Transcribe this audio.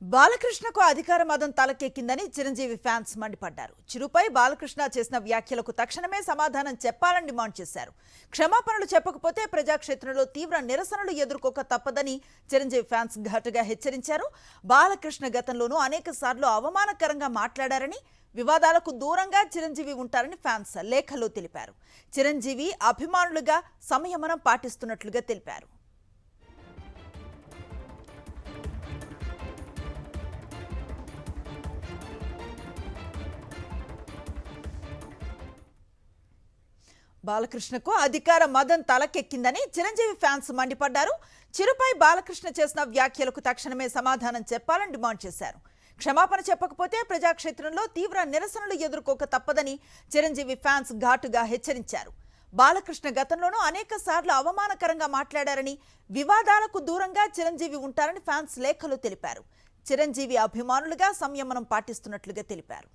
బాలకృష్ణకు అధికార మదం తలకెక్కిందని చిరంజీవి ఫ్యాన్స్ మండిపడ్డారు. చిరుపై బాలకృష్ణ చేసిన వ్యాఖ్యలకు తక్షణమే సమాధానం చెప్పాలని డిమాండ్ చేశారు. క్షమాపణలు చెప్పకపోతే ప్రజాక్షేత్రంలో తీవ్ర నిరసనలు ఎదుర్కోక తప్పదని చిరంజీవి ఫ్యాన్స్ ఘాటుగా హెచ్చరించారు. బాలకృష్ణ గతంలోనూ అనేకసార్లు అవమానకరంగా మాట్లాడారని, వివాదాలకు దూరంగా చిరంజీవి ఉంటారని ఫ్యాన్స్ లేఖలో తెలిపారు. చిరంజీవి అభిమానులుగా సంయమనం పాటిస్తున్నట్లుగా తెలిపారు. బాలకృష్ణకు అధికార మదం తలకెక్కిందని చిరంజీవి ఫ్యాన్స్ మండిపడ్డారు. చిరుపై బాలకృష్ణ చేసిన వ్యాఖ్యలకు తక్షణమే సమాధానం చెప్పాలని డిమాండ్ చేశారు. క్షమాపణ చెప్పకపోతే ప్రజాక్షేత్రంలో తీవ్ర నిరసనలు ఎదుర్కోక తప్పదని చిరంజీవి ఫ్యాన్స్ ఘాటుగా హెచ్చరించారు. బాలకృష్ణ గతంలోనూ అనేకసార్లు అవమానకరంగా మాట్లాడారని, వివాదాలకు దూరంగా చిరంజీవి ఉంటారని ఫ్యాన్స్ లేఖలో తెలిపారు. చిరంజీవి అభిమానులుగా సంయమనం పాటిస్తున్నట్లుగా తెలిపారు.